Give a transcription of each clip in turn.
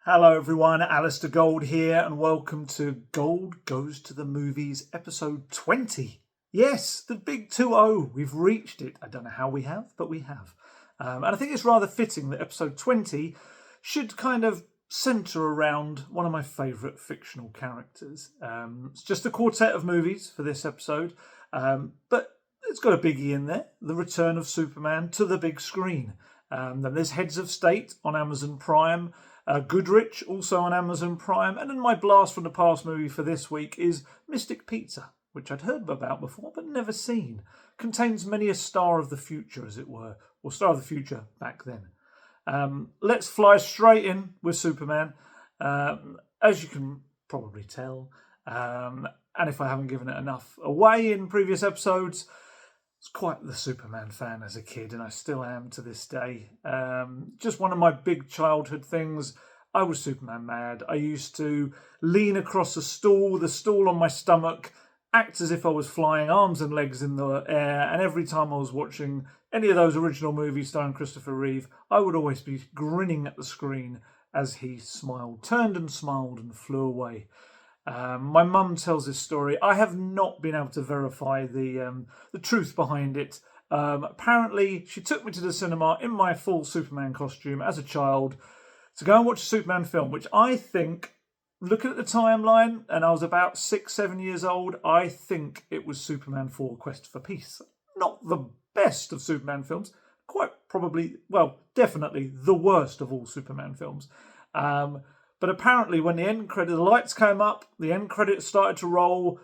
Hello everyone, Alistair Gold here and welcome to Gold Goes to the Movies episode 20. Yes, the big 2-0, we've reached it. I don't know how we have, but we have. And I think it's rather fitting that episode 20 should kind of centre around one of my favourite fictional characters. It's just a quartet of movies for this episode, but it's got a biggie in there, the return of Superman to the big screen. Then there's Heads of State on Amazon Prime, Goodrich, also on Amazon Prime. And then my blast from the past movie for this week is Mystic Pizza, which I'd heard about before but never seen. Contains many a star of the future, as it were, or star of the future back then. Let's fly straight in with Superman. As you can probably tell, and if I haven't given it enough away in previous episodes, I was quite the Superman fan as a kid, and I still am to this day. Just one of my big childhood things. I was Superman mad. I used to lean across the stool on my stomach, act as if I was flying, arms and legs in the air, and every time I was watching any of those original movies starring Christopher Reeve, I would always be grinning at the screen as he smiled, turned and smiled and flew away. My mum tells this story. I have not been able to verify the truth behind it. Apparently, she took me to the cinema in my full Superman costume as a child to go and watch a Superman film, which I think, looking at the timeline, and I was about 6-7 years old, I think it was Superman 4 Quest for Peace. Not the best of Superman films, quite probably, well, definitely the worst of all Superman films. But apparently when the lights came up, the end credits started to roll,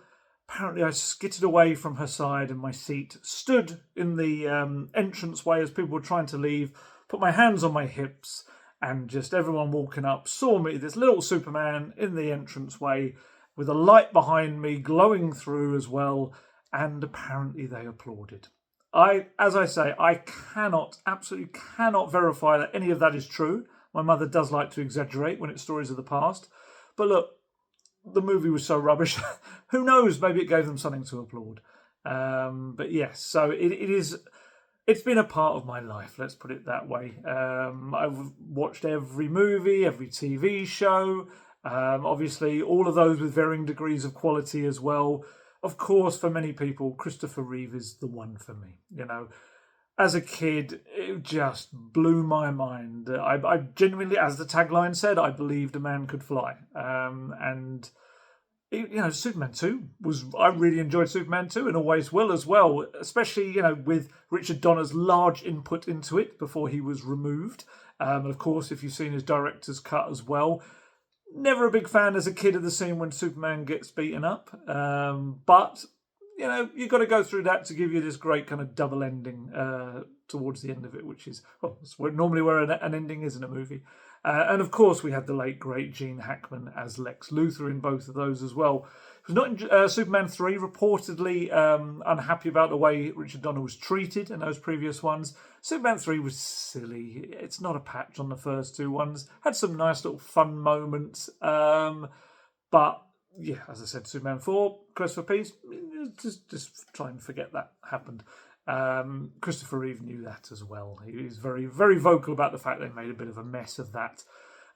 apparently I skittered away from her side in my seat, stood in the entranceway as people were trying to leave, put my hands on my hips, and just everyone walking up saw me, this little Superman in the entranceway with a light behind me glowing through as well, and apparently they applauded. As I say, I absolutely cannot verify that any of that is true. My mother does like to exaggerate when it's stories of the past. But look, the movie was so rubbish. Who knows? Maybe it gave them something to applaud. But yes, so it's been a part of my life, let's put it that way. I've watched every movie, every TV show. Obviously, all of those with varying degrees of quality as well. Of course, for many people, Christopher Reeve is the one for me, you know. As a kid, it just blew my mind. I genuinely, as the tagline said, I believed a man could fly. And, Superman 2 I really enjoyed Superman 2 and always will as well, especially, with Richard Donner's large input into it before he was removed. And of course, if you've seen his director's cut as well, never a big fan as a kid of the scene when Superman gets beaten up. But you've got to go through that to give you this great kind of double ending towards the end of it, which is normally where an ending is in a movie. And of course, we had the late, great Gene Hackman as Lex Luthor in both of those as well. He was not in Superman 3, reportedly unhappy about the way Richard Donner was treated in those previous ones. Superman 3 was silly. It's not a patch on the first two ones. Had some nice little fun moments. But yeah, as I said, Superman 4, Quest for Peace, just try and forget that happened. Christopher Reeve knew that as well. He was very, very vocal about the fact they made a bit of a mess of that.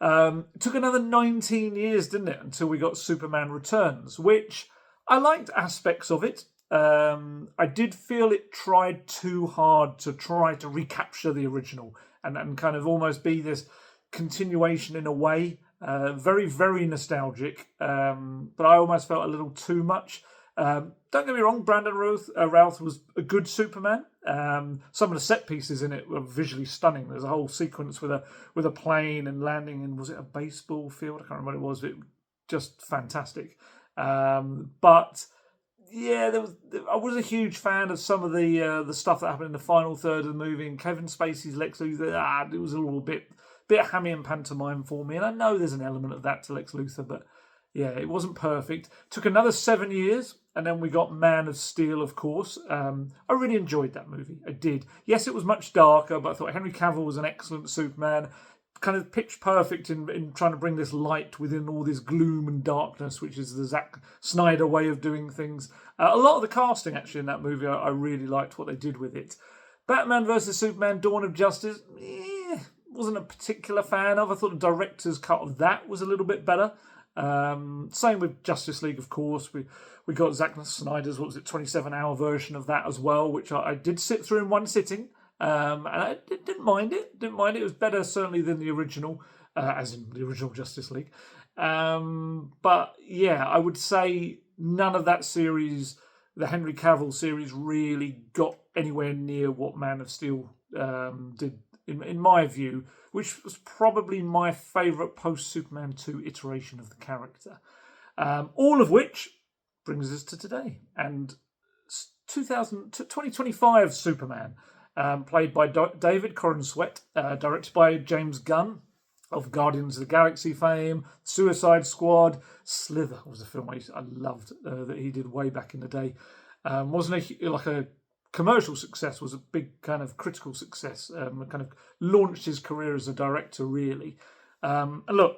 It took another 19 years, didn't it, until we got Superman Returns, which I liked aspects of it. I did feel it tried too hard to try to recapture the original and kind of almost be this continuation in a way. Very, very nostalgic, but I almost felt a little too much. Don't get me wrong, Brandon Routh was a good Superman. Some of the set pieces in it were visually stunning. There's a whole sequence with a plane and landing in, was it a baseball field? I can't remember what it was. It just fantastic. But yeah, I was a huge fan of some of the stuff that happened in the final third of the movie, and Kevin Spacey's Lex Luthor. It was a little bit hammy and pantomime for me, and I know there's an element of that to Lex Luthor, but yeah, it wasn't perfect. Took another 7 years, and then we got Man of Steel, of course. I really enjoyed that movie. I did. Yes, it was much darker, but I thought Henry Cavill was an excellent Superman. Kind of pitch perfect in trying to bring this light within all this gloom and darkness, which is the Zack Snyder way of doing things. A lot of the casting, actually, in that movie, I really liked what they did with it. Batman vs Superman, Dawn of Justice, wasn't a particular fan of. I thought the director's cut of that was a little bit better. Same with Justice League, of course. We got Zack Snyder's, 27-hour version of that as well, which I did sit through in one sitting. And I didn't mind it. It was better certainly than the original, as in the original Justice League. But yeah, I would say none of that series, the Henry Cavill series, really got anywhere near what Man of Steel did, in my view, which was probably my favourite post-Superman 2 iteration of the character. All of which brings us to today. And 2025 Superman, played by David Corenswet, directed by James Gunn of Guardians of the Galaxy fame, Suicide Squad, Slither was a film I loved that he did way back in the day. Wasn't like a commercial success, was a big kind of critical success. Kind of launched his career as a director, really. And look,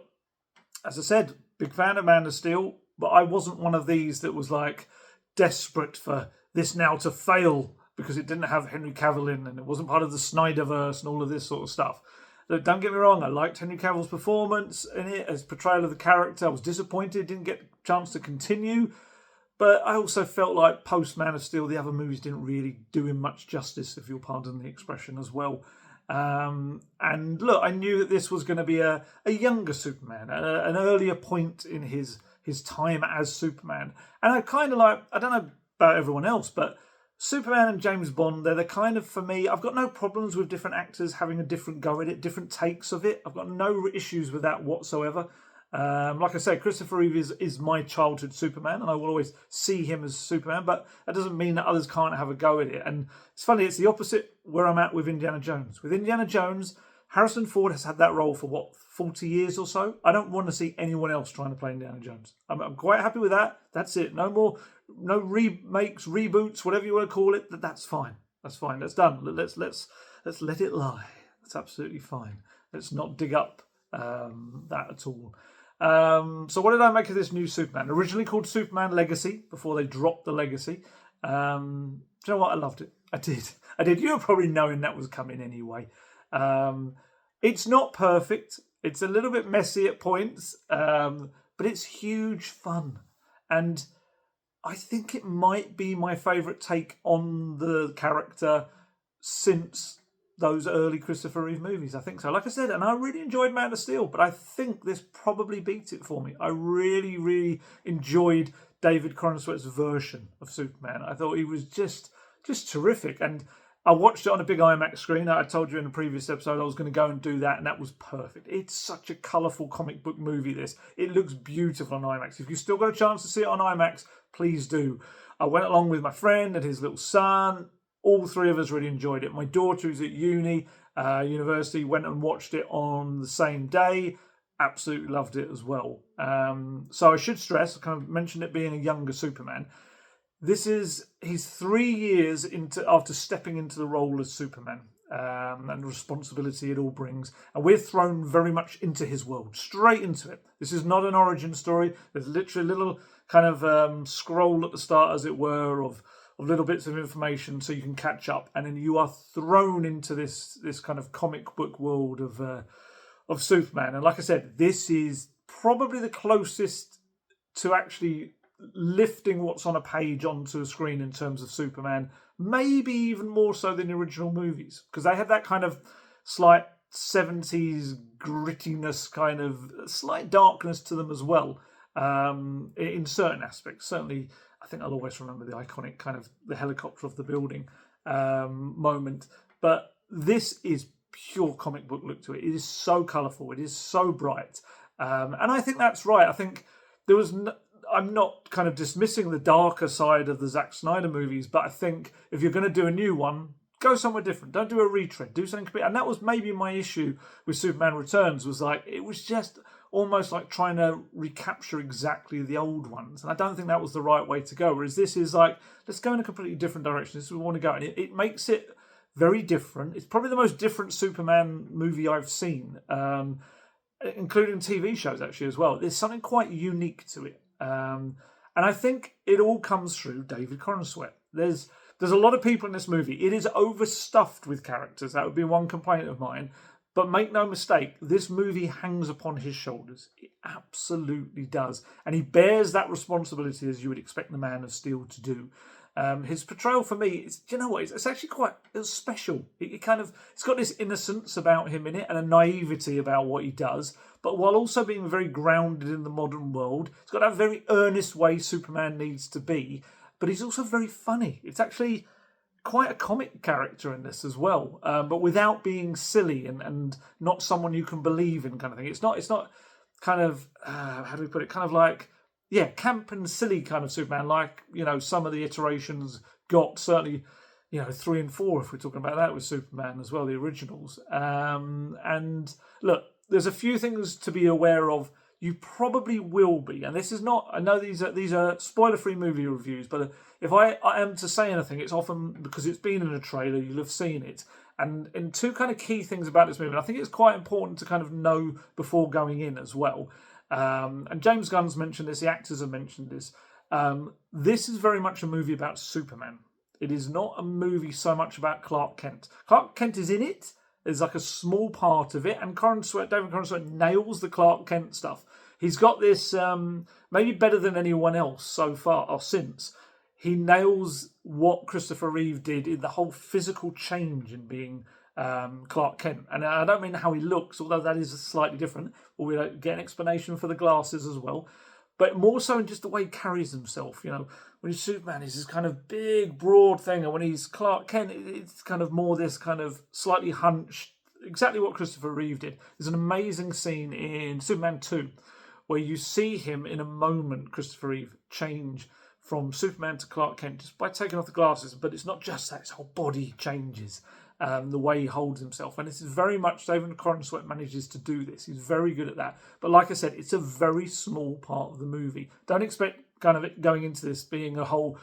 as I said, big fan of Man of Steel, but I wasn't one of these that was like desperate for this now to fail because it didn't have Henry Cavill in and it wasn't part of the Snyderverse and all of this sort of stuff. Look, don't get me wrong, I liked Henry Cavill's performance in it, his portrayal of the character. I was disappointed, didn't get a chance to continue. But I also felt like post Man of Steel, the other movies didn't really do him much justice, if you'll pardon the expression as well. And look, I knew that this was going to be a younger Superman, an earlier point in his time as Superman. And I kind of like, I don't know about everyone else, but Superman and James Bond, they're the kind of, for me, I've got no problems with different actors having a different go at it, different takes of it. I've got no issues with that whatsoever. Like I say, Christopher Reeve is my childhood Superman, and I will always see him as Superman, but that doesn't mean that others can't have a go at it. And it's funny, it's the opposite where I'm at with Indiana Jones. With Indiana Jones, Harrison Ford has had that role for 40 years or so. I don't want to see anyone else trying to play Indiana Jones. I'm quite happy with that. That's it. No more, no remakes, reboots, whatever you want to call it. That's fine. That's fine. That's done. Let's let it lie. That's absolutely fine. Let's not dig up that at all. So what did I make of this new Superman? Originally called Superman Legacy, before they dropped the Legacy. Do you know what? I loved it. I did. You were probably knowing that was coming anyway. It's not perfect. It's a little bit messy at points, but it's huge fun. And I think it might be my favourite take on the character since those early Christopher Reeve movies. I think so. Like I said, and I really enjoyed Man of Steel, but I think this probably beats it for me. I really, really enjoyed David Corenswet's version of Superman. I thought he was just terrific. And I watched it on a big IMAX screen. I told you in the previous episode I was going to go and do that, and that was perfect. It's such a colourful comic book movie, this. It looks beautiful on IMAX. If you've still got a chance to see it on IMAX, please do. I went along with my friend and his little son. All three of us really enjoyed it. My daughter, who's at university, went and watched it on the same day. Absolutely loved it as well. So I should stress, I kind of mentioned it being a younger Superman. He's 3 years after stepping into the role as Superman, and the responsibility it all brings. And we're thrown very much into his world, straight into it. This is not an origin story. There's literally a little kind of scroll at the start, as it were, of little bits of information so you can catch up. And then you are thrown into this kind of comic book world of Superman. And like I said, this is probably the closest to actually lifting what's on a page onto a screen in terms of Superman, maybe even more so than the original movies, because they had that kind of slight 70s grittiness, kind of slight darkness to them as well, in certain aspects. Certainly, I think I'll always remember the iconic kind of the helicopter off the building moment, but this is pure comic book look to it. It is so colourful, it is so bright, and I think that's right. I think I'm not kind of dismissing the darker side of the Zack Snyder movies, but I think if you're going to do a new one, go somewhere different. Don't do a retread. Do something completely. And that was maybe my issue with Superman Returns, was like, it was just almost like trying to recapture exactly the old ones. And I don't think that was the right way to go. Whereas this is like, let's go in a completely different direction. This is where we want to go. And it makes it very different. It's probably the most different Superman movie I've seen, including TV shows actually as well. There's something quite unique to it. And I think it all comes through David Corenswet. There's a lot of people in this movie. It is overstuffed with characters. That would be one complaint of mine. But make no mistake, this movie hangs upon his shoulders. It absolutely does. And he bears that responsibility as you would expect the Man of Steel to do. His portrayal for me, you know what, it's actually quite special. It's got this innocence about him in it and a naivety about what he does. But while also being very grounded in the modern world, it's got that very earnest way Superman needs to be. But he's also very funny. It's actually quite a comic character in this as well, but without being silly and not someone you can believe in, kind of thing. It's not kind of how do we put it? Kind of like camp and silly kind of Superman, like some of the iterations got, certainly 3 and 4 if we're talking about that with Superman as well, the originals. And look, there's a few things to be aware of. You probably will be, and this is not. I know these are spoiler-free movie reviews, but if I am to say anything, it's often because it's been in a trailer. You'll have seen it, and two kind of key things about this movie. And I think it's quite important to kind of know before going in as well. And James Gunn's mentioned this. The actors have mentioned this. This is very much a movie about Superman. It is not a movie so much about Clark Kent. Clark Kent is in it. There's like a small part of it, and David Corenswet nails the Clark Kent stuff. He's got this, maybe better than anyone else so far or since. He nails what Christopher Reeve did in the whole physical change in being Clark Kent. And I don't mean how he looks, although that is slightly different. We'll get an explanation for the glasses as well. But more so in just the way he carries himself. When he's Superman, he's this kind of big, broad thing. And when he's Clark Kent, it's kind of more this kind of slightly hunched, exactly what Christopher Reeve did. There's an amazing scene in Superman 2 where you see him in a moment, Christopher Reeve, change from Superman to Clark Kent just by taking off the glasses. But it's not just that, his whole body changes. The way he holds himself. And this is very much, David Corenswet manages to do this. He's very good at that. But like I said, it's a very small part of the movie. Don't expect kind of it going into this being a whole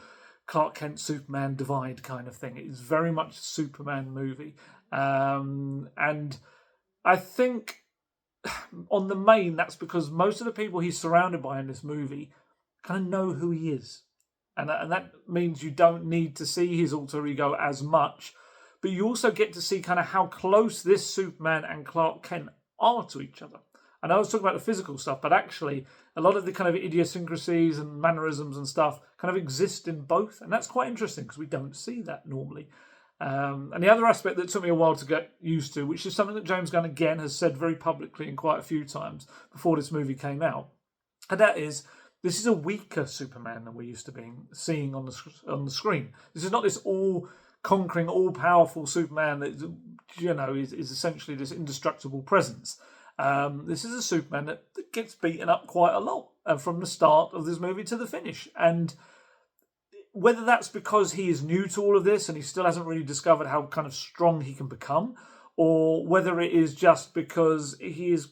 Clark Kent Superman divide kind of thing. It's very much a Superman movie. And I think on the main, that's because most of the people he's surrounded by in this movie kind of know who he is. And that means you don't need to see his alter ego as much. But you also get to see kind of how close this Superman and Clark Kent are to each other. I know I was talking about the physical stuff, but actually a lot of the kind of idiosyncrasies and mannerisms and stuff kind of exist in both. And that's quite interesting because we don't see that normally. And the other aspect that took me a while to get used to, which is something that James Gunn again has said very publicly and quite a few times before this movie came out, and that is, this is a weaker Superman than we're used to seeing on the screen. This is not this all-conquering, all-powerful Superman that is essentially this indestructible presence. This is a Superman that gets beaten up quite a lot from the start of this movie to the finish. And whether that's because he is new to all of this and he still hasn't really discovered how kind of strong he can become, or whether it is just because he is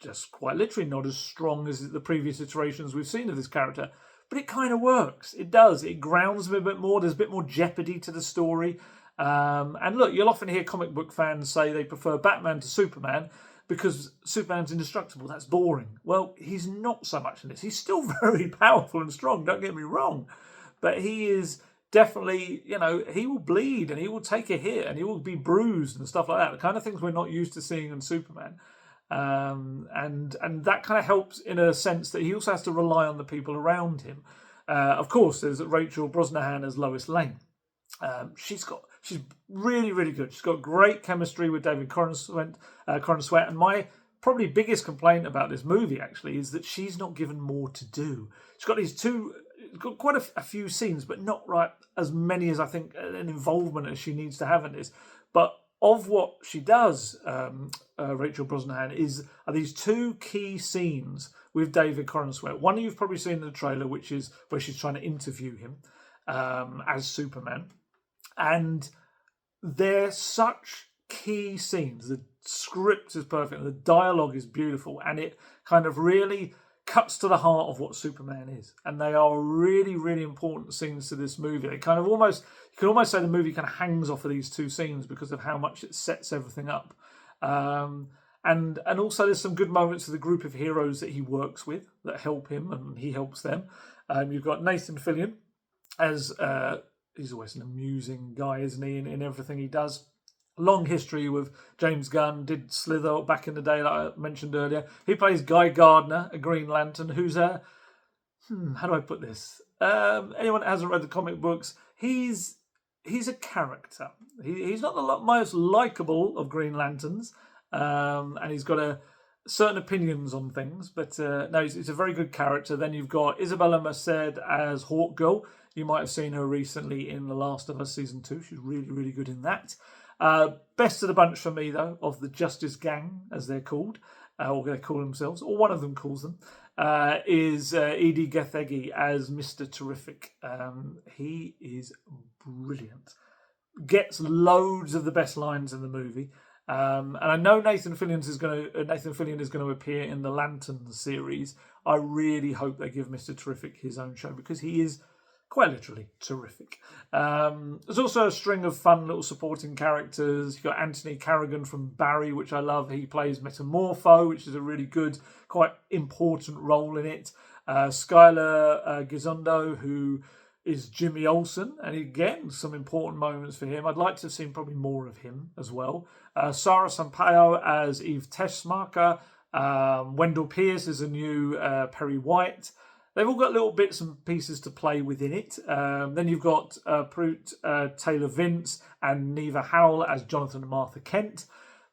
just quite literally not as strong as the previous iterations we've seen of this character. But it kind of works. It does. It grounds him a bit more. There's a bit more jeopardy to the story. And look, you'll often hear comic book fans say they prefer Batman to Superman because Superman's indestructible. That's boring. Well, he's not so much in this. He's still very powerful and strong, don't get me wrong. But he is definitely, he will bleed and he will take a hit and he will be bruised and stuff like that. The kind of things we're not used to seeing in Superman. And that kind of helps in a sense that he also has to rely on the people around him. Of course, there's Rachel Brosnahan as Lois Lane. She's really, really good. She's got great chemistry with David Corenswet. And my probably biggest complaint about this movie actually is that she's not given more to do. She's got quite a few scenes, but not as many as I think an involvement as she needs to have in this. But of what she does, Rachel Brosnahan, are these two key scenes with David Corenswet. One you've probably seen in the trailer, which is where she's trying to interview him as Superman. And they're such key scenes. The script is perfect, and the dialogue is beautiful, and it kind of really cuts to the heart of what Superman is. And they are really, really important scenes to this movie. They kind of you can almost say the movie kind of hangs off of these two scenes because of how much it sets everything up. And also there's some good moments of the group of heroes that he works with that help him and he helps them. You've got Nathan Fillion as he's always an amusing guy, isn't he, in everything he does. long history with James Gunn. Did Slither back in the day, like I mentioned earlier. He plays Guy Gardner, a Green Lantern, who's a how do I put this? Anyone that hasn't read the comic books, he's a character. He's not the most likable of Green Lanterns, and he's got certain opinions on things. But no, he's a very good character. Then you've got Isabella Merced as Hawkgirl. You might have seen her recently in The Last of Us Season 2. She's really, really good in that. Best of the bunch for me, though, of the Justice Gang, as they're called, or they call themselves, or one of them calls them, is Edie Gathegi as Mr. Terrific. He is brilliant. Gets loads of the best lines in the movie. And I know Nathan Fillion is going to appear in the Lantern series. I really hope they give Mr. Terrific his own show, because he is quite literally terrific. There's also a string of fun little supporting characters. You've got Anthony Carrigan from Barry, which I love. He plays Metamorpho, which is a really good, quite important role in it. Skylar Gisondo, who is Jimmy Olsen, and again, some important moments for him. I'd like to have seen probably more of him as well. Sarah Sampaio as Eve Teschmacher. Wendell Pierce is a new Perry White. They've all got little bits and pieces to play within it. Then you've got Prute Taylor Vince and Neva Howell as Jonathan and Martha Kent.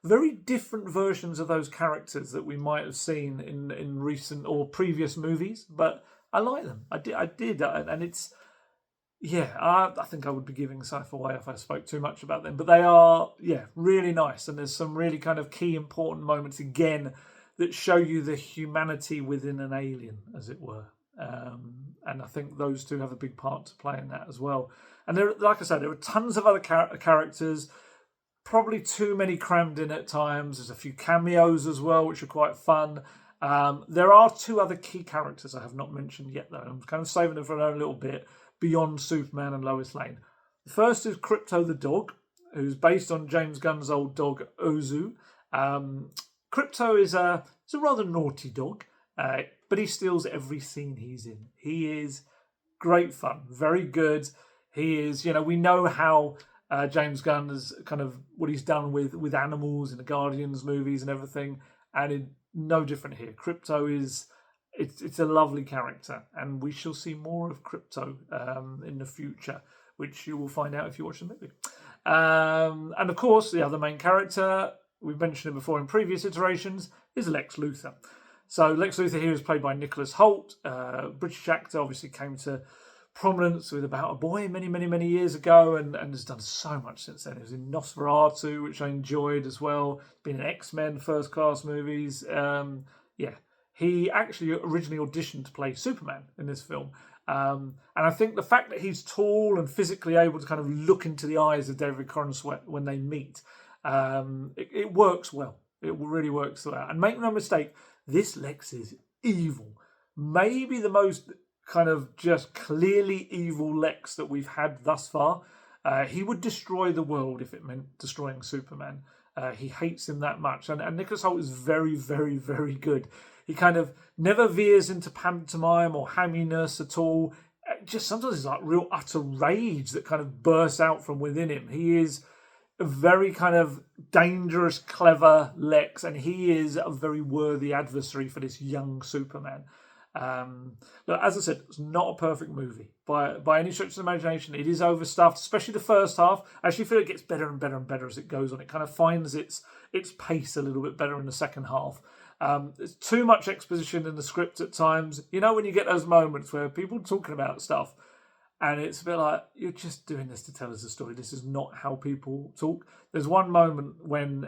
Very different versions of those characters that we might have seen in recent or previous movies, but I like them. I did, and it's I think I would be giving Sci-Fi away if I spoke too much about them, but they are really nice, and there's some really kind of key important moments again that show you the humanity within an alien, as it were. And I think those two have a big part to play in that as well. And there, like I said, there are tons of other characters, probably too many crammed in at times. There's a few cameos as well, which are quite fun. There are two other key characters I have not mentioned yet, though. I'm kind of saving them for a little bit beyond Superman and Lois Lane. The first is Crypto the dog, who's based on James Gunn's old dog, Ozu. Crypto is a rather naughty dog. But he steals every scene he's in. He is great fun, very good. He is, we know how James Gunn has kind of what he's done with animals in the Guardians movies and everything, and no different here. Crypto it's a lovely character, and we shall see more of Crypto in the future, which you will find out if you watch the movie. And of course, the other main character, we've mentioned him before in previous iterations, is Lex Luthor. So Lex Luthor here is played by Nicholas Hoult, British actor, obviously came to prominence with About a Boy many, many, many years ago, and has done so much since then. He was in Nosferatu, which I enjoyed as well. Been in X-Men First Class movies. He actually originally auditioned to play Superman in this film. And I think the fact that he's tall and physically able to kind of look into the eyes of David Corenswet when they meet, it works well. It really works well. And make no mistake, this Lex is evil. Maybe the most kind of just clearly evil Lex that we've had thus far. He would destroy the world if it meant destroying Superman. He hates him that much. And Nicholas Hoult is very, very, very good. He kind of never veers into pantomime or hamminess at all. Just sometimes it's like real utter rage that kind of bursts out from within him. He is a very kind of dangerous, clever Lex, and he is a very worthy adversary for this young Superman. Look, as I said, it's not a perfect movie by any stretch of the imagination. It is overstuffed, especially the first half. I actually feel it gets better and better and better as it goes on. It kind of finds its pace a little bit better in the second half. There's too much exposition in the script at times. When you get those moments where people are talking about stuff, and it's a bit like, you're just doing this to tell us a story. This is not how people talk. There's one moment when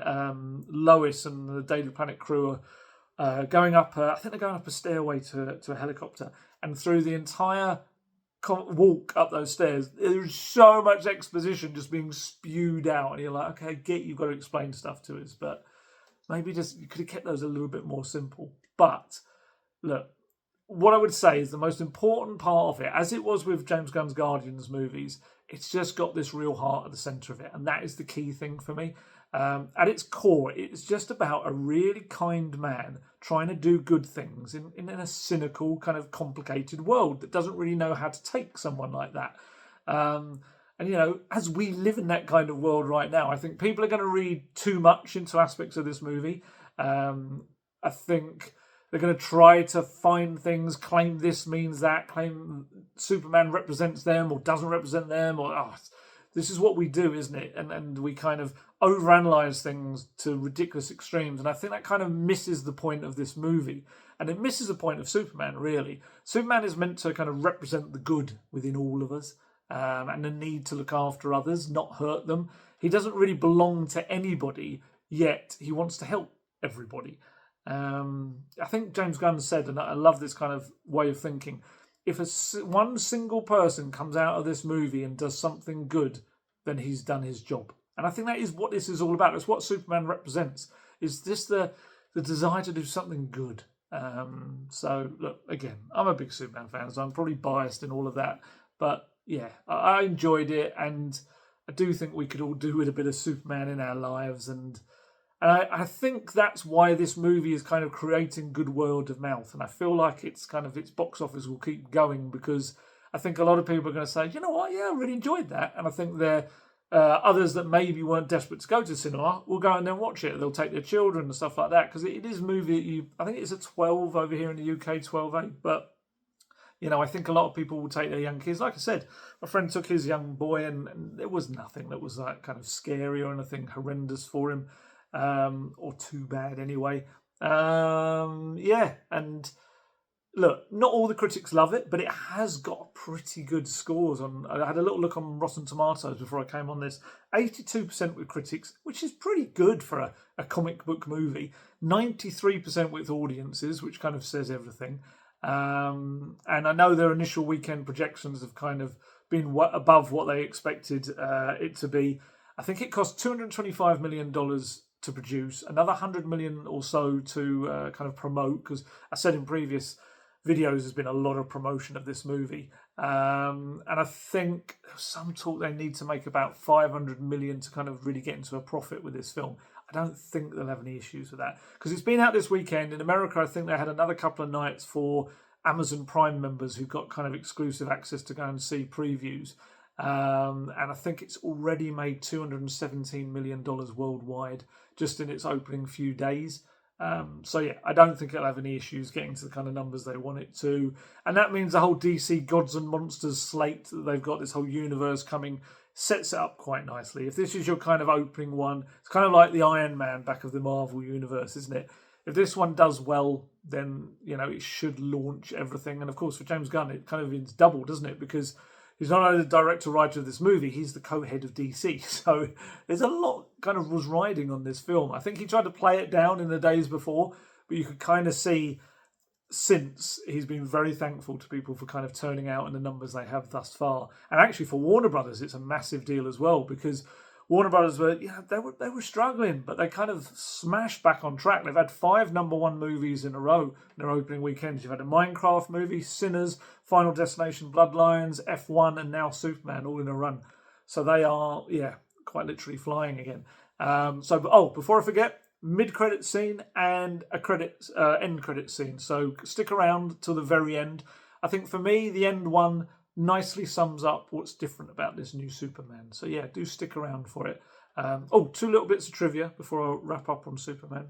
Lois and the Daily Planet crew are going up, I think they're going up a stairway to a helicopter. And through the entire walk up those stairs, there's so much exposition just being spewed out. And you're like, okay, you've got to explain stuff to us. But maybe just you could have kept those a little bit more simple. But look, what I would say is the most important part of it, as it was with James Gunn's Guardians movies, it's just got this real heart at the centre of it. And that is the key thing for me. At its core, it's just about a really kind man trying to do good things in a cynical, kind of complicated world that doesn't really know how to take someone like that. And, as we live in that kind of world right now, I think people are going to read too much into aspects of this movie. I think they're going to try to find things, claim this means that, claim Superman represents them or doesn't represent them, or this is what we do, isn't it? And we kind of overanalyze things to ridiculous extremes. And I think that kind of misses the point of this movie. And it misses the point of Superman, really. Superman is meant to kind of represent the good within all of us, and the need to look after others, not hurt them. He doesn't really belong to anybody, yet he wants to help everybody. I think James Gunn said, and I love this kind of way of thinking, if one single person comes out of this movie and does something good, then he's done his job. And I think that is what this is all about. It's what Superman represents. Is this the desire to do something good? So, look, again, I'm a big Superman fan, so I'm probably biased in all of that. But, yeah, I enjoyed it, and I do think we could all do with a bit of Superman in our lives. And I think that's why this movie is kind of creating good word of mouth. And I feel like its box office will keep going, because I think a lot of people are going to say, you know what, yeah, I really enjoyed that. And I think there others that maybe weren't desperate to go to cinema will go and then watch it. They'll take their children and stuff like that, because it is a movie I think it's a 12 over here in the UK, 12A. But, I think a lot of people will take their young kids. Like I said, my friend took his young boy, and there was nothing that was like kind of scary or anything horrendous for him. Or too bad anyway. And look, not all the critics love it, but it has got pretty good scores. I had a little look on Rotten Tomatoes before I came on this. 82% with critics, which is pretty good for a comic book movie. 93% with audiences, which kind of says everything. And I know their initial weekend projections have kind of been above what they expected it to be. I think it cost $225 million to produce, another 100 million or so to kind of promote, because I said in previous videos there's been a lot of promotion of this movie, and I think some talk they need to make about 500 million to kind of really get into a profit with this film. I don't think they'll have any issues with that, because it's been out this weekend. In America, I think they had another couple of nights for Amazon Prime members who got kind of exclusive access to go and see previews. And I think it's already made $217 million worldwide just in its opening few days. So yeah, I don't think it'll have any issues getting to the kind of numbers they want it to. And that means the whole DC Gods and Monsters slate that they've got, this whole universe coming, sets it up quite nicely. If this is your kind of opening one, it's kind of like the Iron Man back of the Marvel universe, isn't it? If this one does well, then, it should launch everything. And of course, for James Gunn, it kind of means double, doesn't it? Because he's not only the director-writer of this movie, he's the co-head of DC. So there's a lot kind of was riding on this film. I think he tried to play it down in the days before, but you could kind of see since he's been very thankful to people for kind of turning out in the numbers they have thus far. And actually for Warner Brothers, it's a massive deal as well, because Warner Brothers they were struggling, but they kind of smashed back on track. They've had 5 #1 movies in a row in their opening weekends. You've had a Minecraft movie, Sinners, Final Destination, Bloodlines, F1, and now Superman, all in a run. So they are, quite literally flying again. Before I forget, mid-credit scene and a end credit scene. So stick around till the very end. I think for me, the end one nicely sums up what's different about this new Superman. So yeah, do stick around for it. 2 little bits of trivia before I wrap up on Superman.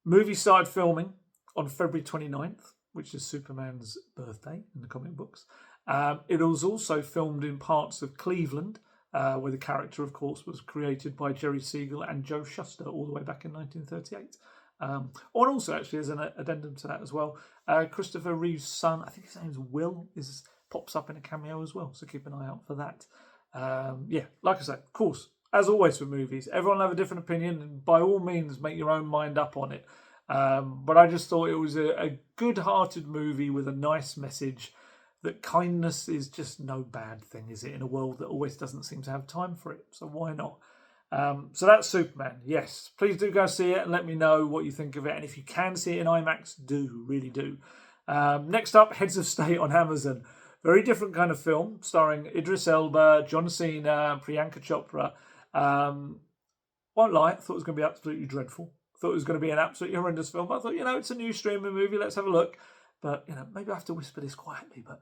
Movie started filming on February 29th, which is Superman's birthday in the comic books. It was also filmed in parts of Cleveland, where the character, of course, was created by Jerry Siegel and Joe Shuster all the way back in 1938. And also, actually, as an addendum to that as well, Christopher Reeve's son, I think his name's Will, pops up in a cameo as well, so keep an eye out for that. Like I said, of course, as always with movies, everyone will have a different opinion, and by all means, make your own mind up on it. But I just thought it was a good-hearted movie with a nice message that kindness is just no bad thing, is it, in a world that always doesn't seem to have time for it, so why not? So that's Superman. Yes, please do go see it and let me know what you think of it. And if you can see it in IMAX, really do. Next up, Heads of State on Amazon. Very different kind of film, starring Idris Elba, John Cena, Priyanka Chopra. Won't lie, I thought it was going to be absolutely dreadful. Thought it was going to be an absolutely horrendous film. But I thought, it's a new streaming movie. Let's have a look. But, maybe I have to whisper this quietly, but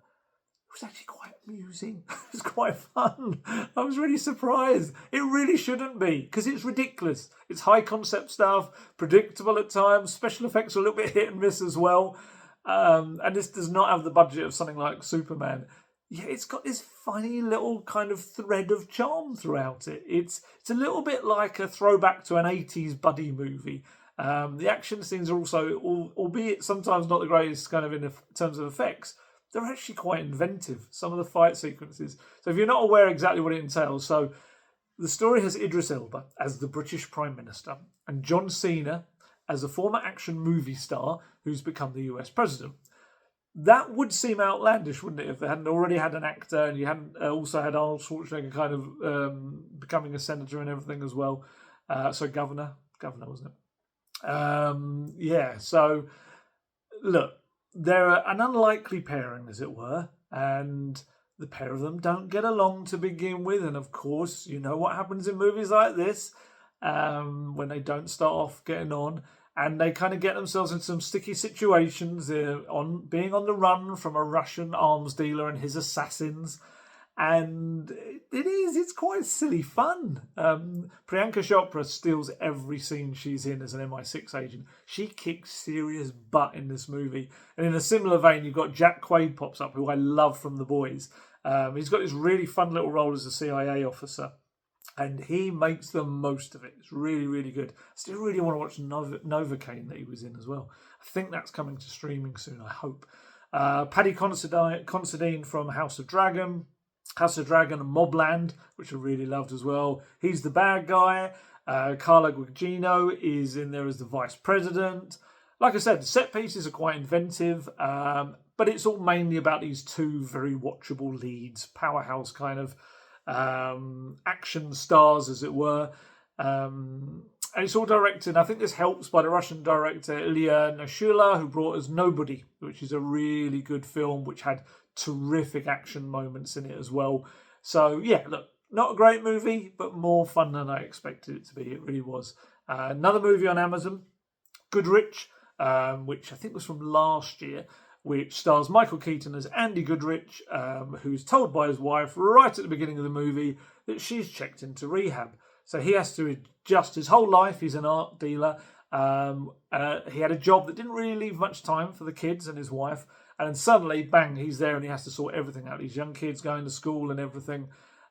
was actually quite amusing. It was quite fun. I was really surprised. It really shouldn't be, because it's ridiculous. It's high concept stuff, predictable at times. Special effects are a little bit hit and miss as well. And this does not have the budget of something like Superman. Yeah, it's got this funny little kind of thread of charm throughout it. It's a little bit like a throwback to an 80s buddy movie. The action scenes are also, albeit sometimes not the greatest kind of in terms of effects, they're actually quite inventive, some of the fight sequences. So if you're not aware exactly what it entails, so the story has Idris Elba as the British Prime Minister and John Cena as a former action movie star who's become the US President. That would seem outlandish, wouldn't it, if they hadn't already had an actor and you hadn't also had Arnold Schwarzenegger kind of becoming a senator and everything as well. So governor, wasn't it? Yeah, so look, they're an unlikely pairing, as it were, and the pair of them don't get along to begin with. And of course, you know what happens in movies like this when they don't start off getting on, and they kind of get themselves into some sticky situations, being on the run from a Russian arms dealer and his assassins. And it's quite silly fun. Priyanka Chopra steals every scene she's in as an MI6 agent. She kicks serious butt in this movie. And in a similar vein, you've got Jack Quaid pops up, who I love from The Boys. He's got this really fun little role as a CIA officer, and he makes the most of it. It's really, really good. I still really want to watch Novocaine that he was in as well. I think that's coming to streaming soon, I hope. Paddy Considine from House of Dragon and Mobland, which I really loved as well. He's the bad guy. Carla Gugino is in there as the vice president. Like I said, the set pieces are quite inventive, but it's all mainly about these two very watchable leads, powerhouse kind of action stars, as it were. And it's all directed, I think this helps, by the Russian director Ilya Nashula, who brought us Nobody, which is a really good film, which had terrific action moments in it as well. So yeah, look, not a great movie, but more fun than I expected it to be. It really was. Another movie on Amazon, Goodrich, which I think was from last year, which stars Michael Keaton as Andy Goodrich, who's told by his wife right at the beginning of the movie that she's checked into rehab. So he has to adjust his whole life. He's an art dealer. He had a job that didn't really leave much time for the kids and his wife. And then suddenly, bang, he's there and he has to sort everything out. These young kids going to school and everything.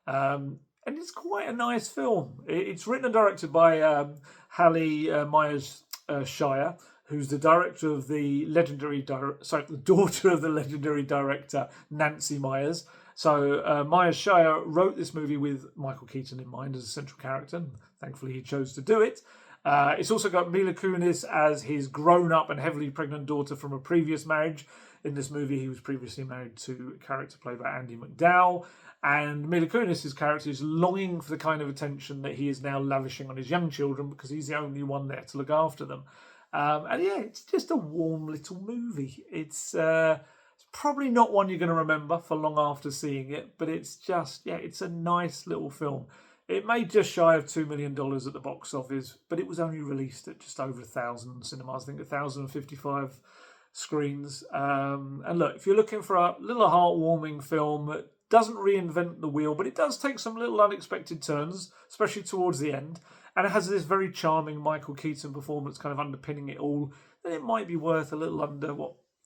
And it's quite a nice film. It's written and directed by Hallie Myers Shire, who's the director of the the daughter of the legendary director Nancy Myers. So Myers Shire wrote this movie with Michael Keaton in mind as a central character, and thankfully he chose to do it. It's also got Mila Kunis as his grown-up and heavily pregnant daughter from a previous marriage. In this movie, he was previously married to a character played by Andy McDowell, and Mila Kunis' character is longing for the kind of attention that he is now lavishing on his young children because he's the only one there to look after them. And yeah, it's just a warm little movie. It's probably not one you're going to remember for long after seeing it, but it's just, yeah, it's a nice little film. It made just shy of $2 million at the box office, but it was only released at just over 1,000 cinemas, I think 1,055 screens. And look, if you're looking for a little heartwarming film that doesn't reinvent the wheel, but it does take some little unexpected turns, especially towards the end, and it has this very charming Michael Keaton performance kind of underpinning it all, then it might be worth a little under,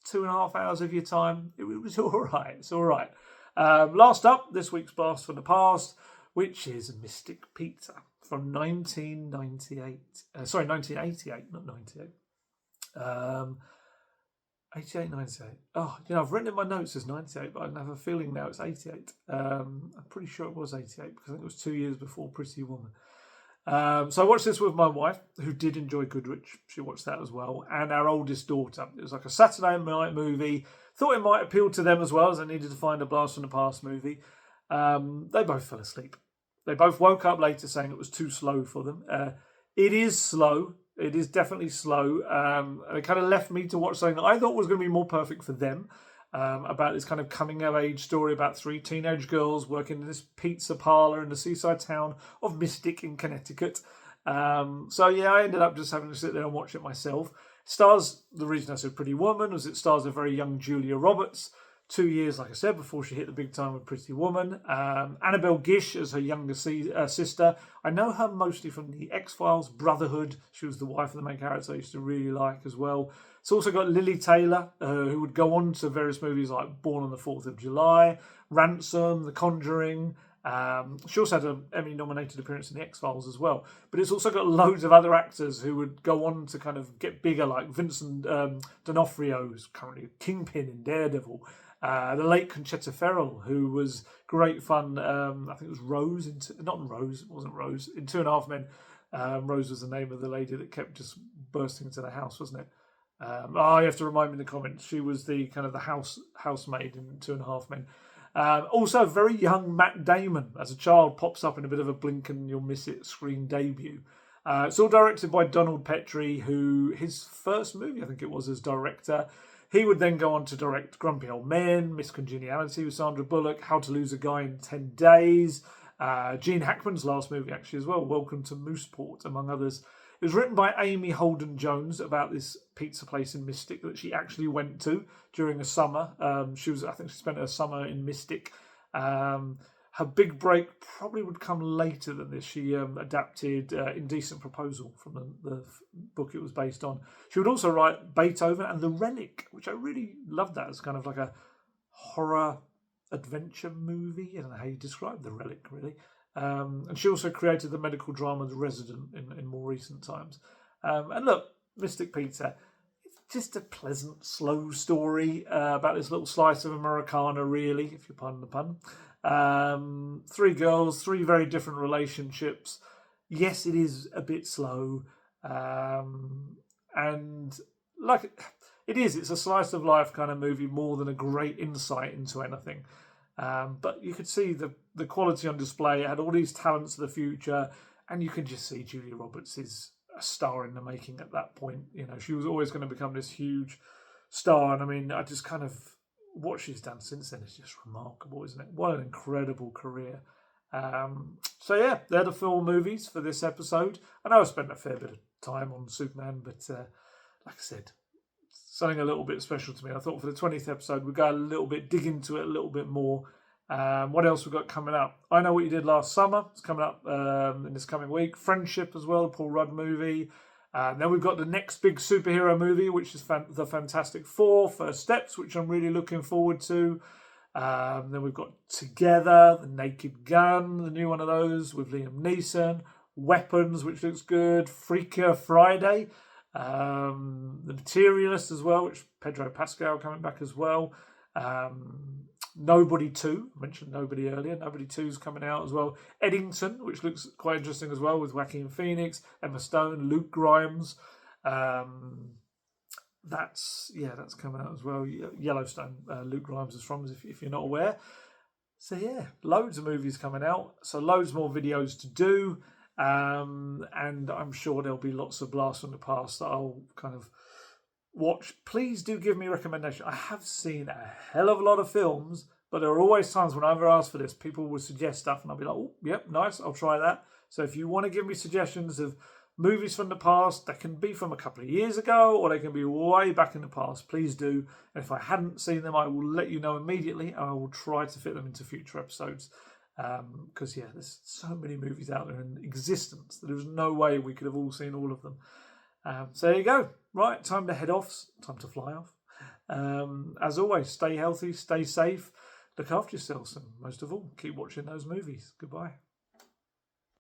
2.5 hours of your time. It was all right. It's all right. Last up, this week's Blast from the Past, which is Mystic Pizza from 1998. 1988, not 98. 88, 98. Oh, I've written in my notes as 98, but I have a feeling now it's 88. I'm pretty sure it was 88 because I think it was 2 years before Pretty Woman. So I watched this with my wife, who did enjoy Goodrich. She watched that as well. And our oldest daughter. It was like a Saturday night movie. Thought it might appeal to them as well, as I needed to find a Blast from the Past movie. They both fell asleep. They both woke up later saying it was too slow for them. It is slow. It is definitely slow. It kind of left me to watch something that I thought was going to be more perfect for them. About this kind of coming-of-age story about 3 teenage girls working in this pizza parlour in the seaside town of Mystic in Connecticut. So yeah, I ended up just having to sit there and watch it myself. The reason I said Pretty Woman was it stars a very young Julia Roberts, 2 years, like I said, before she hit the big time with Pretty Woman. Annabelle Gish as her younger sister. I know her mostly from the X-Files, Brotherhood. She was the wife of the main character I used to really like as well. It's also got Lily Taylor, who would go on to various movies like Born on the 4th of July, Ransom, The Conjuring. She also had an Emmy-nominated appearance in The X-Files as well. But it's also got loads of other actors who would go on to kind of get bigger, like Vincent D'Onofrio, who's currently Kingpin in Daredevil. The late Conchetta Ferrell, who was great fun. I think it was Rose, not Rose, it wasn't Rose, in Two and a Half Men. Rose was the name of the lady that kept just bursting into the house, wasn't it? You have to remind me in the comments. She was the kind of the housemaid in Two and a Half Men. Also, very young Matt Damon as a child pops up in a bit of a blink and you'll miss it screen debut. It's all directed by Donald Petrie, who his first movie, I think it was, as director. He would then go on to direct Grumpy Old Men, Miss Congeniality with Sandra Bullock, How to Lose a Guy in 10 Days, Gene Hackman's last movie actually as well, Welcome to Mooseport, among others. It was written by Amy Holden Jones about this pizza place in Mystic that she actually went to during a summer. I think she spent her summer in Mystic. Her big break probably would come later than this. She adapted Indecent Proposal from the book it was based on. She would also write Beethoven and The Relic, which I really loved that as kind of like a horror adventure movie. I don't know how you describe The Relic, really. And she also created the medical drama The Resident in more recent times. And look, Mystic Pizza, it's just a pleasant, slow story about this little slice of Americana, really, if you pardon the pun. 3 girls, 3 very different relationships. Yes, it is a bit slow. And like it's a slice of life kind of movie more than a great insight into anything. But you could see the quality on display. It had all these talents of the future, and you can just see Julia Roberts is a star in the making at that point. You know, she was always going to become this huge star, and I mean, I just kind of what she's done since then is just remarkable, isn't it? What an incredible career. So yeah, they're the 4 movies for this episode. I know I spent a fair bit of time on Superman, but like I said, something a little bit special to me. I thought for the 20th episode, we'd go a little bit, dig into it a little bit more. What else we've got coming up? I Know What You Did Last Summer. It's coming up in this coming week. Friendship as well, the Paul Rudd movie. Then we've got the next big superhero movie, which is the Fantastic Four, First Steps, which I'm really looking forward to. Then we've got Together, The Naked Gun, the new one of those with Liam Neeson. Weapons, which looks good. Freakier Friday. The Materialist as well, which Pedro Pascal coming back as well. Nobody 2, I mentioned Nobody earlier. Nobody 2 is coming out as well. Eddington, which looks quite interesting as well, with Joaquin Phoenix, Emma Stone, Luke Grimes. That's coming out as well. Yellowstone, Luke Grimes is from, if you're not aware. So yeah, loads of movies coming out. So loads more videos to do. And I'm sure there'll be lots of blasts from the past that I'll kind of watch. Please do give me a recommendation. I have seen a hell of a lot of films, but there are always times when I've ever asked for this, people will suggest stuff and I'll be like, oh, yep, nice, I'll try that. So if you want to give me suggestions of movies from the past, that can be from a couple of years ago or they can be way back in the past, please do. And if I hadn't seen them, I will let you know immediately and I will try to fit them into future episodes. Because there's so many movies out there in existence that there's no way we could have all seen all of them. So there you go. Right, time to head off. Time to fly off. As always, stay healthy, stay safe, look after yourselves, and most of all, keep watching those movies. Goodbye.